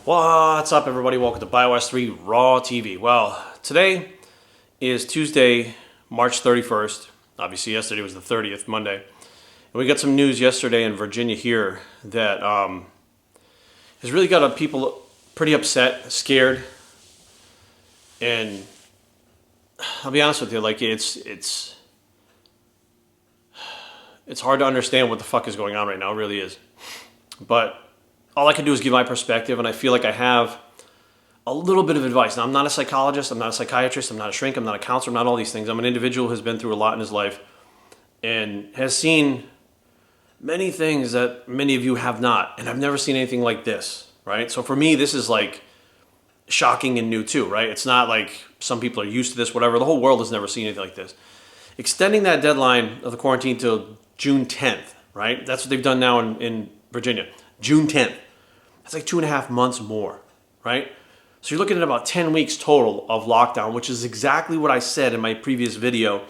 What's up, everybody? Welcome to BioS 3 Raw TV. Well, today is Tuesday, March 31st. Obviously, yesterday was the 30th, Monday. And we got some news yesterday in Virginia here that has really got people pretty upset, scared. And I'll be honest with you, like it's hard to understand what the fuck is going on right now. It really is. But all I can do is give my perspective, and I feel like I have a little bit of advice. Now, I'm not a psychologist, I'm not a psychiatrist, I'm not a shrink, I'm not a counselor, I'm not all these things. I'm an individual who's been through a lot in his life and has seen many things that many of you have not. And I've never seen anything like this, right? So for me, this is like shocking and new too, right? It's not like some people are used to this, whatever. The whole world has never seen anything like this. Extending that deadline of the quarantine till June 10th, right? That's what they've done now in Virginia. June 10th. That's like 2.5 months more, right? So you're looking at about 10 weeks total of lockdown, which is exactly what I said in my previous video.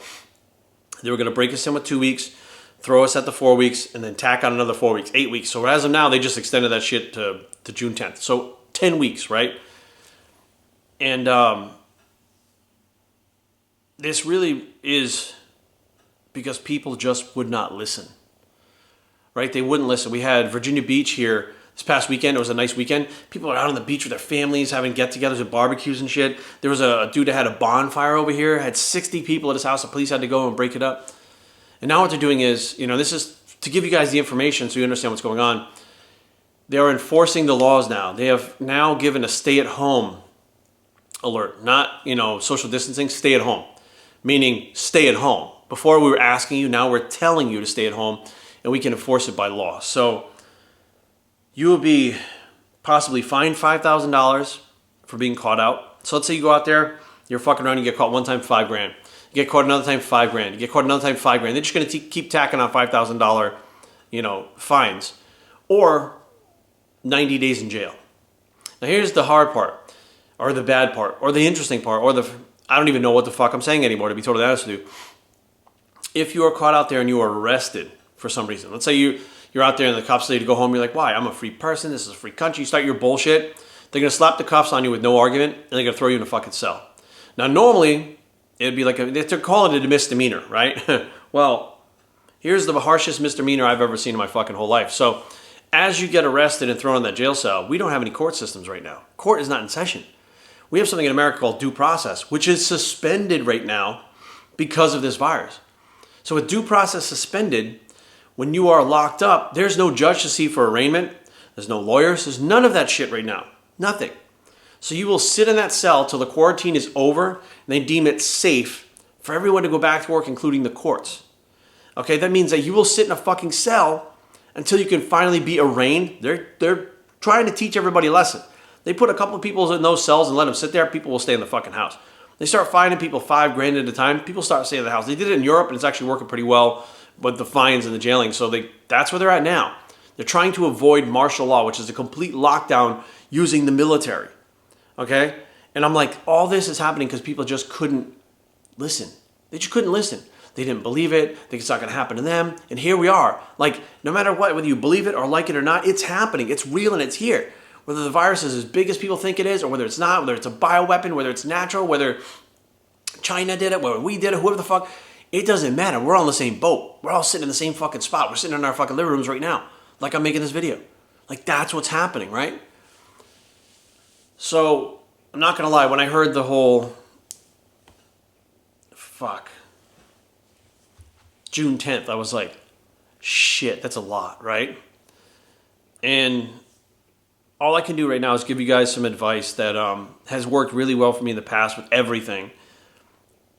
They were going to break us in with 2 weeks, throw us at the 4 weeks, and then tack on another 4 weeks, 8 weeks. So as of now, they just extended that shit to June 10th. So 10 weeks, right? And this really is because people just would not listen, right? They wouldn't listen. We had Virginia Beach here this past weekend. It was a nice weekend. People are out on the beach with their families, having get-togethers and barbecues and shit. There was a dude that had a bonfire over here, had 60 people at his house. The police had to go and break it up. And now what they're doing is, this is to give you guys the information so you understand what's going on. They are enforcing the laws now. They have now given a stay-at-home alert. Not, social distancing, stay at home. Meaning stay at home. Before we were asking you, now we're telling you to stay at home, and we can enforce it by law. So you will be possibly fined $5,000 for being caught out. So let's say you go out there, you're fucking around, you get caught one time, $5,000. You get caught another time, $5,000. You get caught another time, $5,000. They're just going to keep tacking on $5,000, fines, or 90 days in jail. Now here's the hard part, or the bad part, or the interesting part, or I don't even know what the fuck I'm saying anymore, to be totally honest with you. If you are caught out there and you are arrested for some reason, let's say you're out there and the cops say to go home, you're like, why? I'm a free person, this is a free country. You start your bullshit, they're going to slap the cuffs on you with no argument, and they're going to throw you in a fucking cell. Now normally, it'd be like, they're calling it a misdemeanor, right? Well, here's the harshest misdemeanor I've ever seen in my fucking whole life. So as you get arrested and thrown in that jail cell, we don't have any court systems right now. Court is not in session. We have something in America called due process, which is suspended right now because of this virus. So with due process suspended, when you are locked up, there's no judge to see for arraignment. There's no lawyers. There's none of that shit right now. Nothing. So you will sit in that cell till the quarantine is over and they deem it safe for everyone to go back to work, including the courts. Okay, that means that you will sit in a fucking cell until you can finally be arraigned. They're trying to teach everybody a lesson. They put a couple of people in those cells and let them sit there. People will stay in the fucking house. They start fining people $5,000 at a time. People start staying in the house. They did it in Europe, and it's actually working pretty well with the fines and the jailing. So that's where they're at now. They're trying to avoid martial law, which is a complete lockdown using the military. Okay? And I'm like, all this is happening because people just couldn't listen. They just couldn't listen. They didn't believe it. They think it's not going to happen to them. And here we are. Like, no matter what, whether you believe it or like it or not, it's happening. It's real and it's here. Whether the virus is as big as people think it is, or whether it's not, whether it's a bioweapon, whether it's natural, whether China did it, whether we did it, whoever the fuck, it doesn't matter. We're all in the same boat. We're all sitting in the same fucking spot. We're sitting in our fucking living rooms right now, like I'm making this video. Like, that's what's happening, right? So, I'm not going to lie. When I heard the whole, June 10th, I was like, shit, that's a lot, right? And all I can do right now is give you guys some advice that has worked really well for me in the past with everything.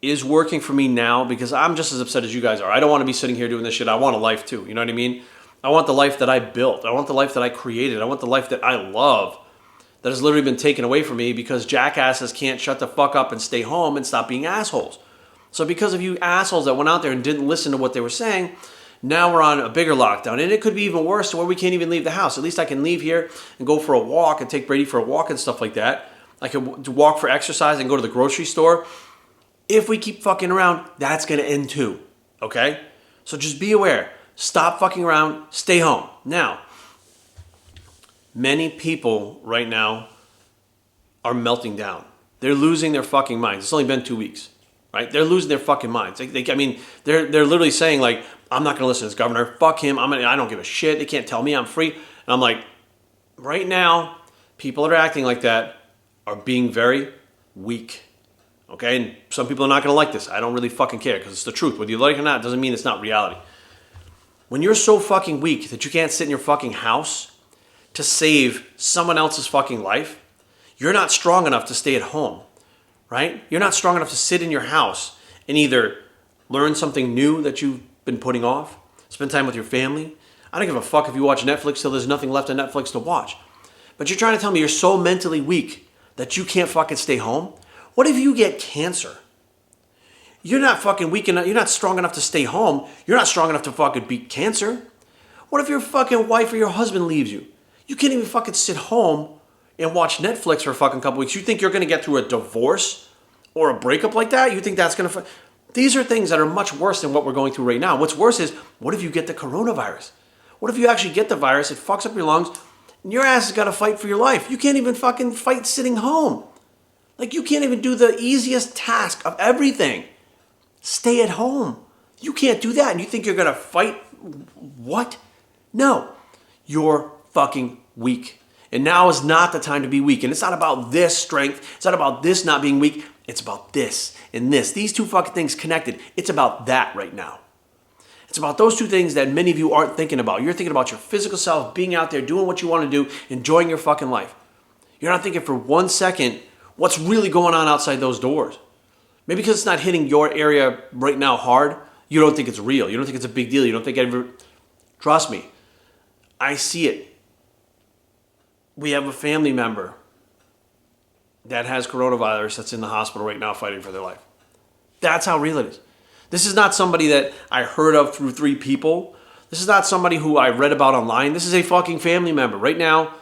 Is working for me now because I'm just as upset as you guys are. I don't want to be sitting here doing this shit. I want a life too. You know what I mean? I want the life that I built. I want the life that I created. I want the life that I love that has literally been taken away from me because jackasses can't shut the fuck up and stay home and stop being assholes. So because of you assholes that went out there and didn't listen to what they were saying, now we're on a bigger lockdown. And it could be even worse to where we can't even leave the house. At least I can leave here and go for a walk and take Brady for a walk and stuff like that. I can walk for exercise and go to the grocery store. If we keep fucking around, that's going to end too, okay? So just be aware. Stop fucking around. Stay home. Now, Many people right now are melting down. They're losing their fucking minds. It's only been 2 weeks, right? They're losing their fucking minds. They're literally saying like, I'm not going to listen to this governor. Fuck him. I don't give a shit. They can't tell me I'm free. And I'm like, right now, people that are acting like that are being very weak. Okay? And some people are not going to like this. I don't really fucking care because it's the truth. Whether you like it or not doesn't mean it's not reality. When you're so fucking weak that you can't sit in your fucking house to save someone else's fucking life, you're not strong enough to stay at home, right? You're not strong enough to sit in your house and either learn something new that you've been putting off, spend time with your family. I don't give a fuck if you watch Netflix till there's nothing left on Netflix to watch. But you're trying to tell me you're so mentally weak that you can't fucking stay home? What if you get cancer? You're not fucking weak enough, you're not strong enough to stay home. You're not strong enough to fucking beat cancer. What if your fucking wife or your husband leaves you? You can't even fucking sit home and watch Netflix for a fucking couple weeks. You think you're going to get through a divorce or a breakup like that? You think that's going to... These are things that are much worse than what we're going through right now. What's worse is, what if you get the coronavirus? What if you actually get the virus, it fucks up your lungs, and your ass has got to fight for your life? You can't even fucking fight sitting home. Like, you can't even do the easiest task of everything. Stay at home. You can't do that, and you think you're going to fight? What? No. You're fucking weak. And now is not the time to be weak. And it's not about this strength. It's not about this not being weak. It's about this and this. These two fucking things connected. It's about that right now. It's about those two things that many of you aren't thinking about. You're thinking about your physical self, being out there, doing what you want to do, enjoying your fucking life. You're not thinking for 1 second what's really going on outside those doors. Maybe because it's not hitting your area right now hard, you don't think it's real. You don't think it's a big deal. You don't think Trust me, I see it. We have a family member that has coronavirus that's in the hospital right now fighting for their life. That's how real it is. This is not somebody that I heard of through 3 people. This is not somebody who I read about online. This is a fucking family member. Right now,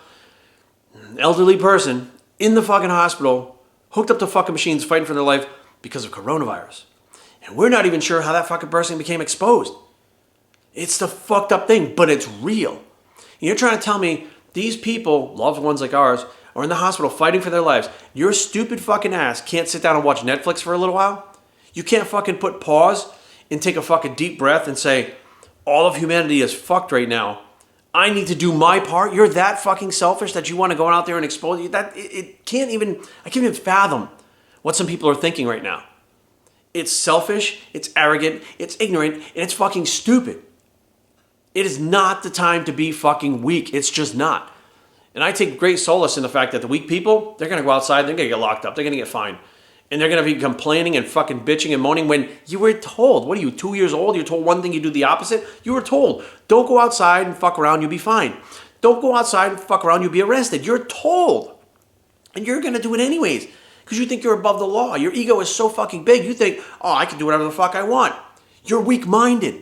an elderly person in the fucking hospital, hooked up to fucking machines fighting for their life because of coronavirus. And we're not even sure how that fucking person became exposed. It's the fucked up thing, but it's real. And you're trying to tell me these people, loved ones like ours, are in the hospital fighting for their lives. Your stupid fucking ass can't sit down and watch Netflix for a little while? You can't fucking put pause and take a fucking deep breath and say, all of humanity is fucked right now. I need to do my part. You're that fucking selfish that you want to go out there and expose that. I can't even fathom what some people are thinking right now. It's selfish, it's arrogant, it's ignorant, and it's fucking stupid. It is not the time to be fucking weak. It's just not. And I take great solace in the fact that the weak people, they're going to go outside, they're going to get locked up, they're going to get fined. And they're going to be complaining and fucking bitching and moaning when you were told, what are you, 2 years old? You're told one thing, you do the opposite? You were told, don't go outside and fuck around, you'll be fine. Don't go outside and fuck around, you'll be arrested. You're told. And you're going to do it anyways because you think you're above the law. Your ego is so fucking big, you think, oh, I can do whatever the fuck I want. You're weak-minded.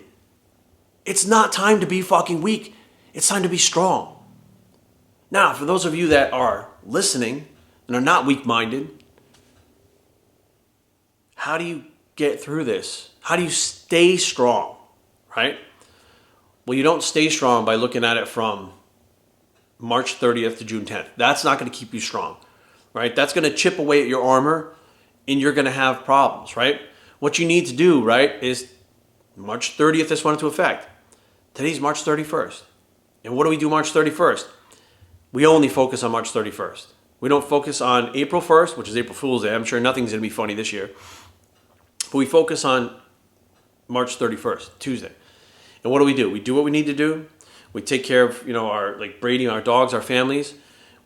It's not time to be fucking weak. It's time to be strong. Now, for those of you that are listening and are not weak-minded, how do you get through this? How do you stay strong, right? Well, you don't stay strong by looking at it from March 30th to June 10th. That's not going to keep you strong, right? That's going to chip away at your armor and you're going to have problems, right? What you need to do, right, is March 30th, this went into effect. Today's March 31st. And what do we do March 31st? We only focus on March 31st. We don't focus on April 1st, which is April Fool's Day. I'm sure nothing's going to be funny this year. But we focus on March 31st, Tuesday. And what do? We do what we need to do. We take care of, our, like Brady, our dogs, our families.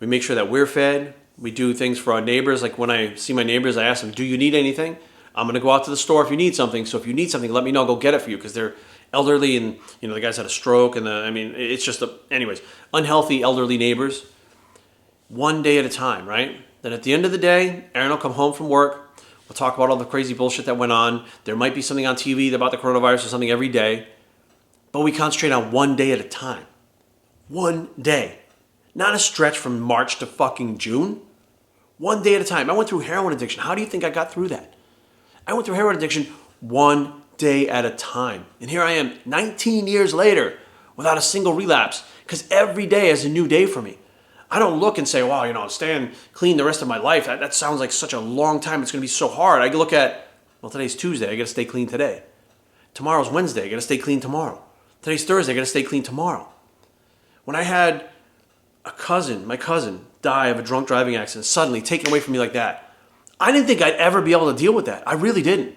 We make sure that we're fed. We do things for our neighbors. Like when I see my neighbors, I ask them, do you need anything? I'm going to go out to the store if you need something. So if you need something, let me know. Go get it for you because they're elderly and, the guy's had a stroke. And it's just, anyways, unhealthy elderly neighbors. One day at a time, right? Then at the end of the day, Aaron will come home from work. We'll talk about all the crazy bullshit that went on. There might be something on TV about the coronavirus or something every day. But we concentrate on one day at a time. One day. Not a stretch from March to fucking June. One day at a time. I went through heroin addiction. How do you think I got through that? I went through heroin addiction one day at a time. And here I am 19 years later without a single relapse because every day is a new day for me. I don't look and say, wow, staying clean the rest of my life. That sounds like such a long time. It's going to be so hard. I look at, well, today's Tuesday. I got to stay clean today. Tomorrow's Wednesday. I got to stay clean tomorrow. Today's Thursday. I got to stay clean tomorrow. When I had my cousin, die of a drunk driving accident, suddenly taken away from me like that, I didn't think I'd ever be able to deal with that. I really didn't.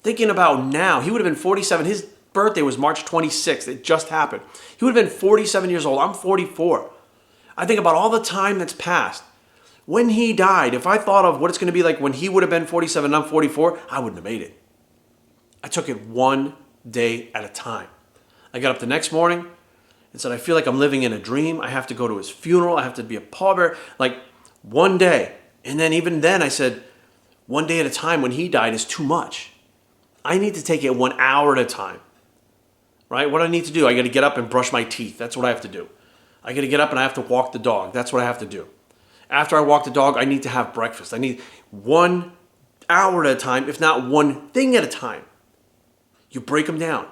Thinking about now, he would have been 47. His birthday was March 26th. It just happened. He would have been 47 years old. I'm 44. I think about all the time that's passed. When he died, if I thought of what it's going to be like when he would have been 47 and I'm 44, I wouldn't have made it. I took it one day at a time. I got up the next morning and said, I feel like I'm living in a dream. I have to go to his funeral. I have to be a pallbearer. Like one day. And then even then I said, one day at a time when he died is too much. I need to take it 1 hour at a time. Right? What do I need to do? I got to get up and brush my teeth. That's what I have to do. I got to get up and I have to walk the dog. That's what I have to do. After I walk the dog, I need to have breakfast. I need 1 hour at a time, if not one thing at a time. You break them down.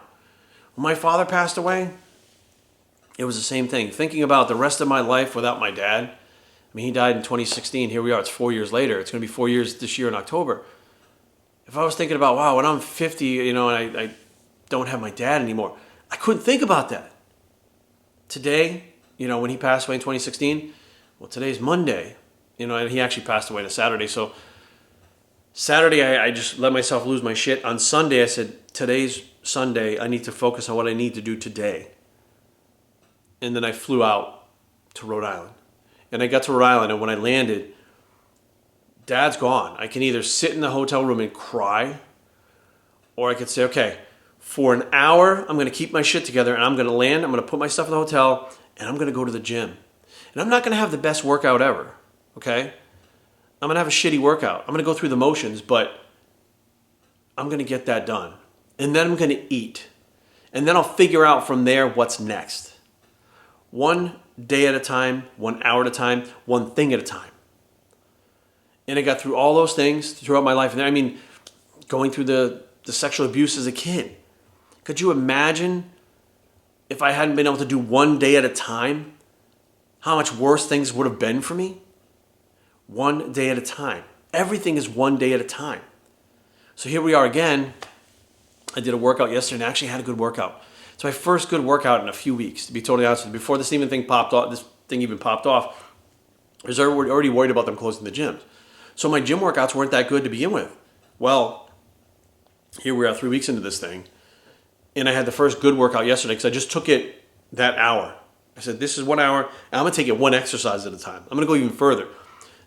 When my father passed away, it was the same thing. Thinking about the rest of my life without my dad. I mean, he died in 2016. Here we are. It's 4 years later. It's going to be 4 years this year in October. If I was thinking about, wow, when I'm 50, and I don't have my dad anymore, I couldn't think about that. Today, when he passed away in 2016, well, today's Monday, and he actually passed away on a Saturday. So Saturday, I just let myself lose my shit. On Sunday, I said, today's Sunday. I need to focus on what I need to do today. And then I flew out to Rhode Island. And I got to Rhode Island, and when I landed, Dad's gone. I can either sit in the hotel room and cry, or I could say, okay, for an hour, I'm going to keep my shit together, and I'm going to land, I'm going to put my stuff in the hotel, and I'm going to go to the gym. And I'm not going to have the best workout ever, okay? I'm going to have a shitty workout. I'm going to go through the motions, but I'm going to get that done. And then I'm going to eat. And then I'll figure out from there what's next. One day at a time, 1 hour at a time, one thing at a time. And I got through all those things throughout my life. And going through the sexual abuse as a kid. Could you imagine if I hadn't been able to do 1 day at a time, how much worse things would have been for me? 1 day at a time. Everything is 1 day at a time. So here we are again. I did a workout yesterday and I actually had a good workout. It's my first good workout in a few weeks, to be totally honest with you. Before this thing even popped off, I was already worried about them closing the gyms. So my gym workouts weren't that good to begin with. Well, here we are 3 weeks into this thing. And I had the first good workout yesterday because I just took it that hour. I said, this is 1 hour, and I'm going to take it one exercise at a time. I'm going to go even further.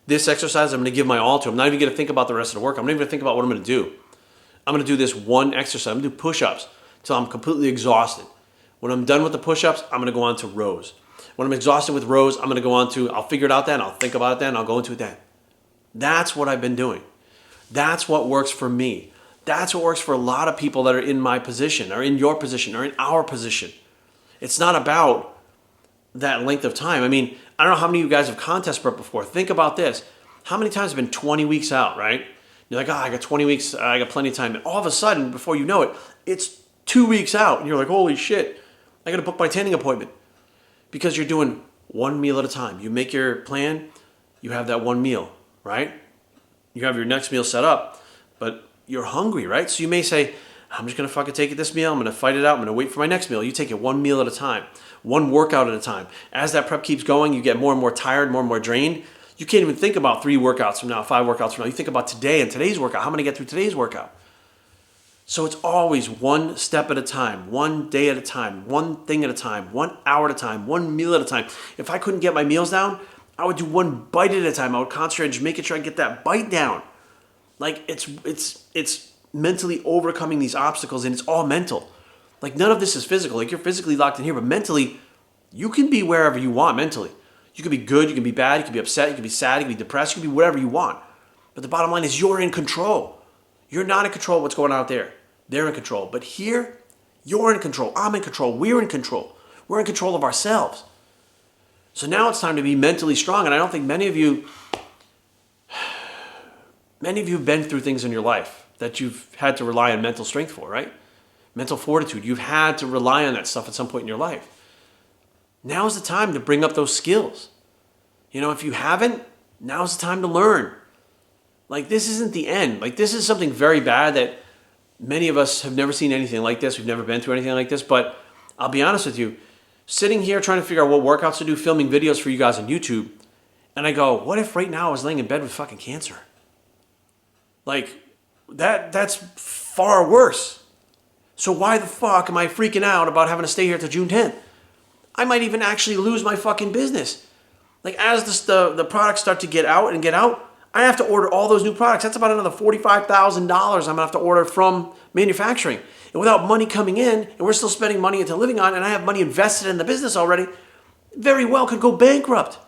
This exercise, I'm going to give my all to. I'm not even going to think about the rest of the work. I'm not even going to think about what I'm going to do. I'm going to do this one exercise. I'm going to do push-ups until I'm completely exhausted. When I'm done with the push-ups, I'm going to go on to rows. When I'm exhausted with rows, I'm going to go on to, I'll figure it out then, I'll think about it then, I'll go into it then. That's what I've been doing. That's what works for me. That's what works for a lot of people that are in my position, or in your position, or in our position. It's not about that length of time. I mean, I don't know how many of you guys have contest prep before. Think about this. How many times have been 20 weeks out, right? You're like, I got 20 weeks, I got plenty of time. And all of a sudden, before you know it, it's 2 weeks out. And you're like, holy shit, I got to book my tanning appointment. Because you're doing one meal at a time. You make your plan, you have that one meal, right? You have your next meal set up, but you're hungry, right? So you may say, I'm just going to fucking take it this meal. I'm going to fight it out. I'm going to wait for my next meal. You take it one meal at a time, one workout at a time. As that prep keeps going, you get more and more tired, more and more drained. You can't even think about 3 workouts from now, 5 workouts from now. You think about today and today's workout. How am I going to get through today's workout? So it's always one step at a time, 1 day at a time, one thing at a time, 1 hour at a time, one meal at a time. If I couldn't get my meals down, I would do one bite at a time. I would concentrate on just making sure I get that bite down. Like it's mentally overcoming these obstacles, and it's all mental. Like none of this is physical. Like you're physically locked in here, but mentally, you can be wherever you want mentally. You can be good, you can be bad, you can be upset, you can be sad, you can be depressed, you can be whatever you want. But the bottom line is you're in control. You're not in control of what's going on out there. They're in control. But here, you're in control. I'm in control. We're in control. We're in control of ourselves. So now it's time to be mentally strong. And I don't think many of you have been through things in your life that you've had to rely on mental strength for, right? Mental fortitude. You've had to rely on that stuff at some point in your life. Now is the time to bring up those skills. You know, if you haven't, now's the time to learn. Like, this isn't the end. Like, this is something very bad that many of us have never seen anything like this. We've never been through anything like this. But I'll be honest with you, sitting here trying to figure out what workouts to do, filming videos for you guys on YouTube, and I go, what if right now I was laying in bed with fucking cancer? Like, that's far worse. So why the fuck am I freaking out about having to stay here till June 10th? I might even actually lose my fucking business. Like, as the products start to get out, I have to order all those new products. That's about another $45,000 I'm going to have to order from manufacturing. And without money coming in, and we're still spending money into living on, and I have money invested in the business already, very well could go bankrupt.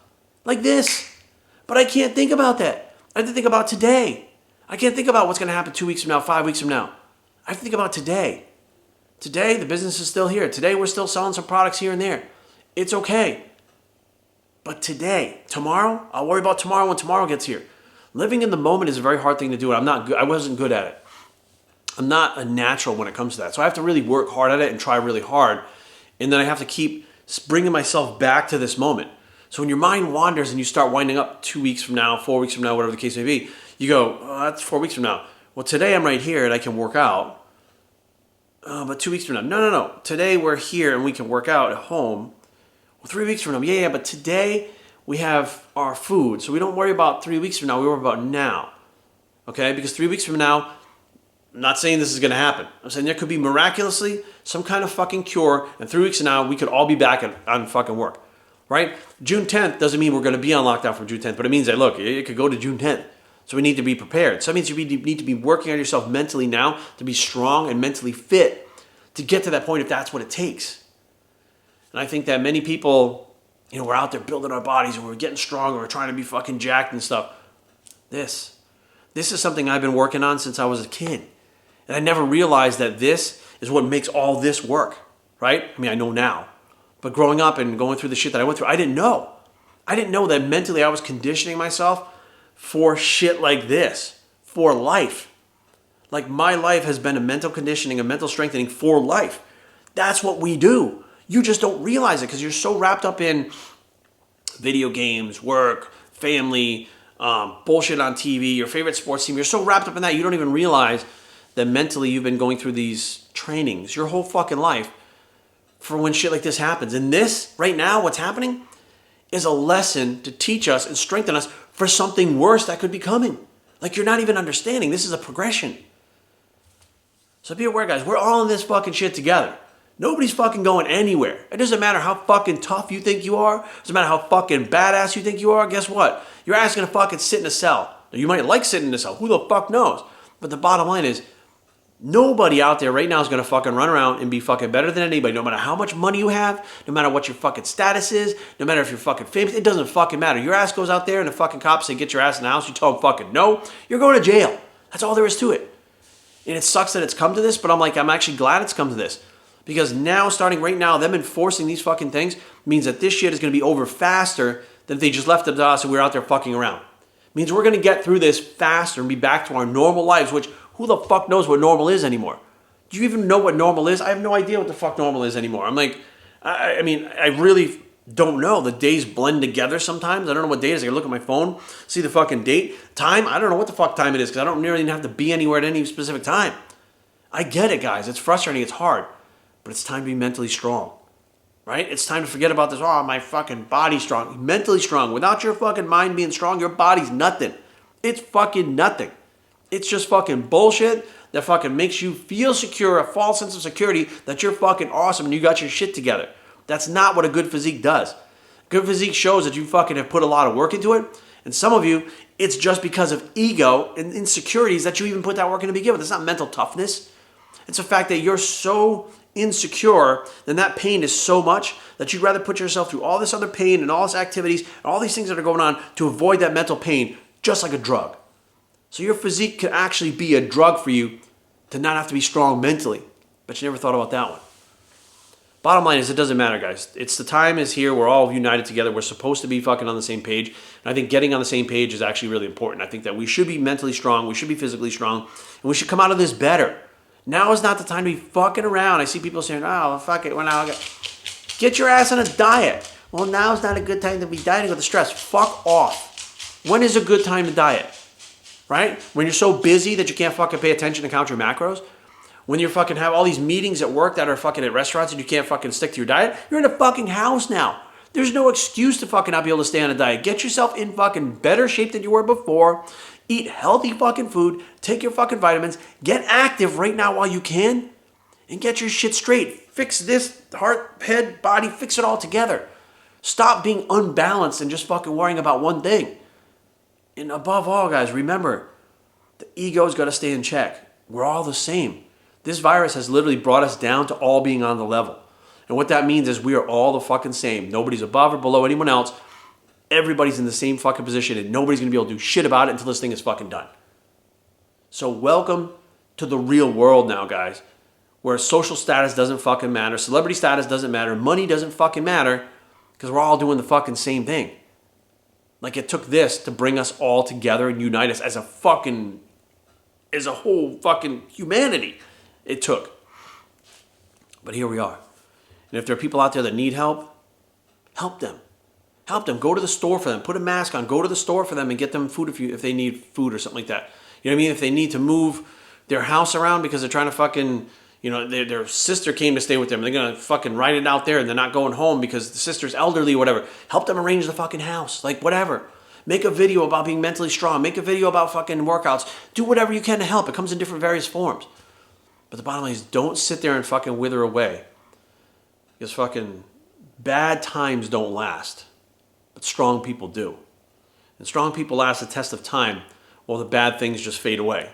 Like this. But I can't think about that. I have to think about today. I can't think about what's going to happen 2 weeks from now, 5 weeks from now. I have to think about today. Today, the business is still here. Today, we're still selling some products here and there. It's okay. But today, tomorrow, I'll worry about tomorrow when tomorrow gets here. Living in the moment is a very hard thing to do. I wasn't good at it. I'm not a natural when it comes to that. So I have to really work hard at it and try really hard. And then I have to keep bringing myself back to this moment. So when your mind wanders and you start winding up 2 weeks from now, 4 weeks from now, whatever the case may be, you go, oh, that's 4 weeks from now. Well, today I'm right here and I can work out. But 2 weeks from now, no. Today we're here and we can work out at home. Well, 3 weeks from now, yeah, but today we have our food. So we don't worry about 3 weeks from now, we worry about now. Okay? Because 3 weeks from now, I'm not saying this is going to happen. I'm saying there could be miraculously some kind of fucking cure, and 3 weeks from now, we could all be back on fucking work. Right? June 10th doesn't mean we're going to be on lockdown from June 10th, but it means that, look, it could go to June 10th. So we need to be prepared. So that means you need to be working on yourself mentally now to be strong and mentally fit to get to that point if that's what it takes. And I think that many people, we're out there building our bodies and we're getting stronger, we're trying to be fucking jacked and stuff. This is something I've been working on since I was a kid. And I never realized that this is what makes all this work, right? I mean, I know now. But growing up and going through the shit that I went through, I didn't know. I didn't know that mentally I was conditioning myself for shit like this, for life. Like, my life has been a mental conditioning, a mental strengthening for life. That's what we do. You just don't realize it because you're so wrapped up in video games, work, family, bullshit on TV, your favorite sports team. You're so wrapped up in that you don't even realize that mentally you've been going through these trainings your whole fucking life for when shit like this happens. And this, right now, what's happening is a lesson to teach us and strengthen us for something worse that could be coming. Like, you're not even understanding. This is a progression. So be aware, guys. We're all in this fucking shit together. Nobody's fucking going anywhere. It doesn't matter how fucking tough you think you are. It doesn't matter how fucking badass you think you are. Guess what? Your ass is going to fucking sit in a cell. Now, you might like sitting in a cell. Who the fuck knows? But the bottom line is, nobody out there right now is going to fucking run around and be fucking better than anybody, no matter how much money you have, no matter what your fucking status is, no matter if you're fucking famous. It doesn't fucking matter. Your ass goes out there and the fucking cops say, get your ass in the house. You tell them fucking no. You're going to jail. That's all there is to it. And it sucks that it's come to this, but I'm actually glad it's come to this. Because now, starting right now, them enforcing these fucking things means that this shit is going to be over faster than if they just left it to us and we were out there fucking around. It means we're going to get through this faster and be back to our normal lives, which who the fuck knows what normal is anymore? Do you even know what normal is? I have no idea what the fuck normal is anymore. I'm like, I really don't know. The days blend together sometimes. I don't know what day it is. I can look at my phone, see the fucking date. Time, I don't know what the fuck time it is because I don't really have to be anywhere at any specific time. I get it, guys. It's frustrating. It's hard. But it's time to be mentally strong. Right? It's time to forget about this, oh, my fucking body's strong. Mentally strong. Without your fucking mind being strong, your body's nothing. It's fucking nothing. It's just fucking bullshit that fucking makes you feel secure, a false sense of security that you're fucking awesome and you got your shit together. That's not what a good physique does. Good physique shows that you fucking have put a lot of work into it. And some of you, it's just because of ego and insecurities that you even put that work in to begin with. It's not mental toughness. It's the fact that you're so insecure, then that pain is so much that you'd rather put yourself through all this other pain and all this activities and all these things that are going on to avoid that mental pain, just like a drug. So your physique could actually be a drug for you to not have to be strong mentally. But you never thought about that one. Bottom line is, it doesn't matter, guys. It's the time is here. We're all united together. We're supposed to be fucking on the same page. And I think getting on the same page is actually really important. I think that we should be mentally strong. We should be physically strong. And we should come out of this better. Now is not the time to be fucking around. I see people saying, oh, fuck it. Well, now get your ass on a diet. well, now's not a good time to be dieting with the stress. Fuck off. When is a good time to diet? Right? When you're so busy that you can't fucking pay attention to count your macros? When you fucking have all these meetings at work that are fucking at restaurants and you can't fucking stick to your diet? You're in a fucking house now. There's no excuse to fucking not be able to stay on a diet. Get yourself in fucking better shape than you were before. Eat healthy fucking food. Take your fucking vitamins. Get active right now while you can. And get your shit straight. Fix this heart, head, body. Fix it all together. Stop being unbalanced and just fucking worrying about one thing. And above all, guys, remember, the ego's got to stay in check. We're all the same. This virus has literally brought us down to all being on the level. And what that means is we are all the fucking same. Nobody's above or below anyone else. Everybody's in the same fucking position and nobody's going to be able to do shit about it until this thing is fucking done. So welcome to the real world now, guys, where social status doesn't fucking matter, celebrity status doesn't matter, money doesn't fucking matter, because we're all doing the fucking same thing. Like it took this to bring us all together and unite us as a whole fucking humanity. It took. But here we are. And if there are people out there that need help, help them. Help them. Go to the store for them. Put a mask on. Go to the store for them and get them food if they need food or something like that. You know what I mean? If they need to move their house around because they're trying to fucking, their sister came to stay with them. They're going to fucking ride it out there and they're not going home because the sister's elderly or whatever. Help them arrange the fucking house. Like whatever. Make a video about being mentally strong. Make a video about fucking workouts. Do whatever you can to help. It comes in different various forms. But the bottom line is don't sit there and fucking wither away. Because fucking bad times don't last. But strong people do. And strong people last the test of time while the bad things just fade away.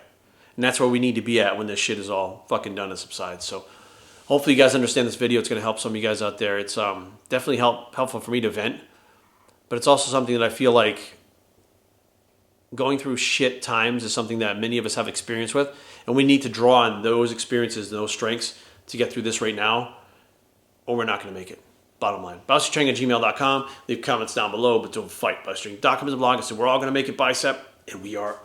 And that's where we need to be at when this shit is all fucking done and subsides. So hopefully you guys understand this video. It's going to help some of you guys out there. It's definitely helpful for me to vent. But it's also something that I feel like going through shit times is something that many of us have experience with. And we need to draw on those experiences and those strengths to get through this right now, or we're not going to make it. Bottom line. BiostreetTraining@gmail.com. Leave comments down below, but don't fight. BiostreetTraining.com is a blog. I said we're all going to make it, bicep, and we are